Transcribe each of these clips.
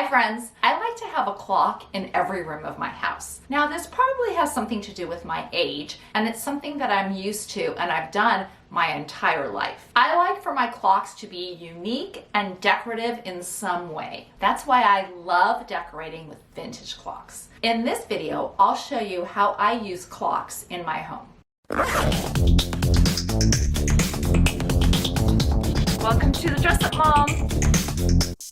Hi friends, I like to have a clock in every room of my house. Now this probably has something to do with my age, and it's something that I'm used to and I've done my entire life. I like for my clocks to be unique and decorative in some way. That's why I love decorating with vintage clocks. In this video, I'll show you how I use clocks in my home. Welcome to the Dress Up Mom.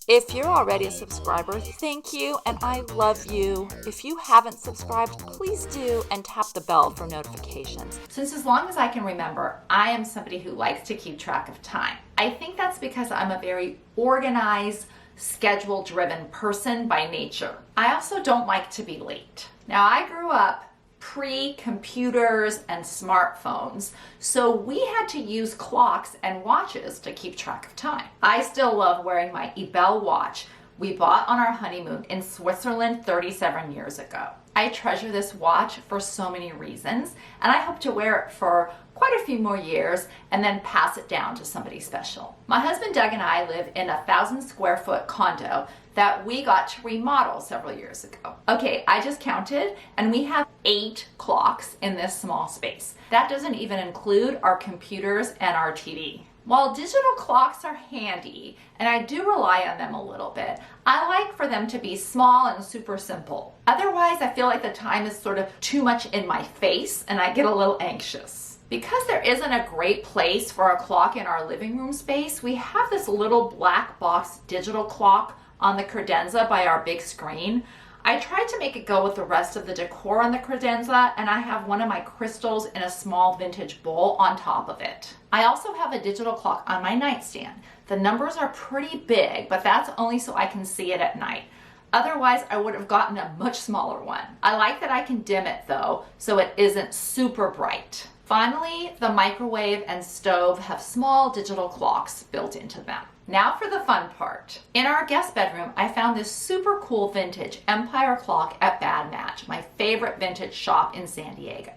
If you're already a subscriber, thank you and I love you. If you haven't subscribed, please do and tap the bell for notifications. Since as long as I can remember, I am somebody who likes to keep track of time. I think that's because I'm a very organized, schedule-driven person by nature. I also don't like to be late. Now, I grew up pre-computers and smartphones, so we had to use clocks and watches to keep track of time. I still love wearing my Ebel watch we bought on our honeymoon in Switzerland 37 years ago. I treasure this watch for so many reasons, and I hope to wear it for quite a few more years and then pass it down to somebody special. My husband Doug and I live in a 1,000-square-foot condo that we got to remodel several years ago. Okay, I just counted, and we have 8 clocks in this small space. That doesn't even include our computers and our TV. While digital clocks are handy, and I do rely on them a little bit, I like for them to be small and super simple. Otherwise, I feel like the time is sort of too much in my face, and I get a little anxious. Because there isn't a great place for a clock in our living room space, we have this little black box digital clock on the credenza by our big screen. I tried to make it go with the rest of the decor on the credenza, and I have one of my crystals in a small vintage bowl on top of it. I also have a digital clock on my nightstand. The numbers are pretty big, but that's only so I can see it at night. Otherwise, I would have gotten a much smaller one. I like that I can dim it though, so it isn't super bright. Finally, the microwave and stove have small digital clocks built into them. Now for the fun part. In our guest bedroom, I found this super cool vintage Empire clock at Bad Match, my favorite vintage shop in San Diego.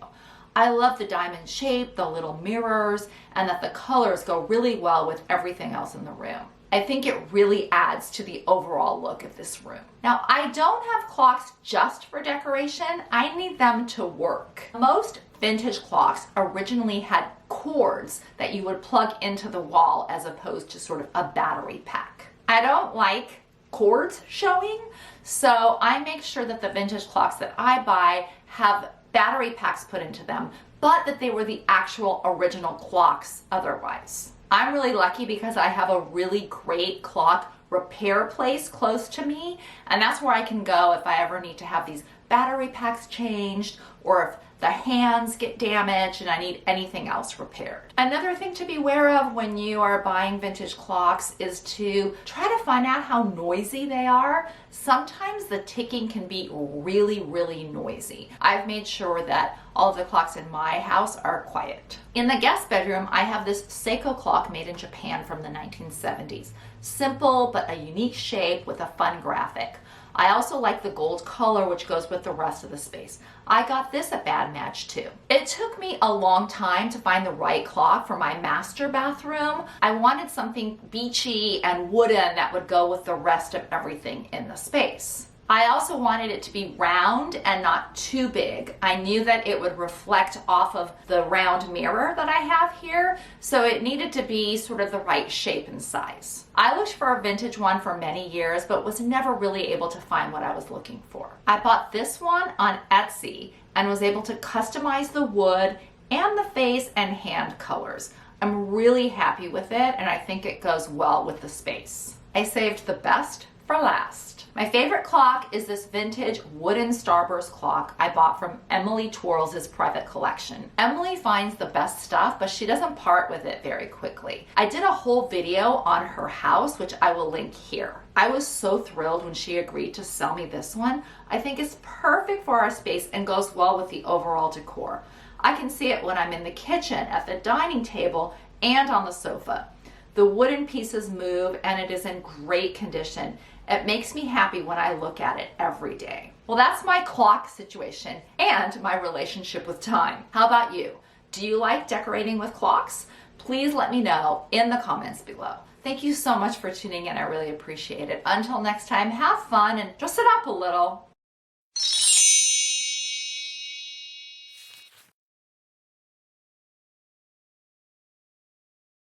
I love the diamond shape, the little mirrors, and that the colors go really well with everything else in the room. I think it really adds to the overall look of this room. Now, I don't have clocks just for decoration. I need them to work. Most vintage clocks originally had cords that you would plug into the wall as opposed to sort of a battery pack. I don't like cords showing, so I make sure that the vintage clocks that I buy have battery packs put into them, but that they were the actual original clocks otherwise. I'm really lucky because I have a really great clock repair place close to me, and that's where I can go if I ever need to have these battery packs changed or if the hands get damaged and I need anything else repaired. Another thing to be aware of when you are buying vintage clocks is to try to find out how noisy they are. Sometimes the ticking can be really, really noisy. I've made sure that all of the clocks in my house are quiet. In the guest bedroom, I have this Seiko clock made in Japan from the 1970s. Simple, but a unique shape with a fun graphic. I also like the gold color, which goes with the rest of the space. I got this at Bad Match too. It took me a long time to find the right clock for my master bathroom. I wanted something beachy and wooden that would go with the rest of everything in the space. I also wanted it to be round and not too big. I knew that it would reflect off of the round mirror that I have here, so it needed to be sort of the right shape and size. I looked for a vintage one for many years, but was never really able to find what I was looking for. I bought this one on Etsy and was able to customize the wood and the face and hand colors. I'm really happy with it, and I think it goes well with the space. I saved the best for last. My favorite clock is this vintage wooden starburst clock I bought from Emily Twirls' private collection. Emily finds the best stuff, but she doesn't part with it very quickly. I did a whole video on her house, which I will link here. I was so thrilled when she agreed to sell me this one. I think it's perfect for our space and goes well with the overall decor. I can see it when I'm in the kitchen, at the dining table, and on the sofa. The wooden pieces move and it is in great condition. It makes me happy when I look at it every day. Well, that's my clock situation and my relationship with time. How about you? Do you like decorating with clocks? Please let me know in the comments below. Thank you so much for tuning in. I really appreciate it. Until next time, have fun and dress it up a little.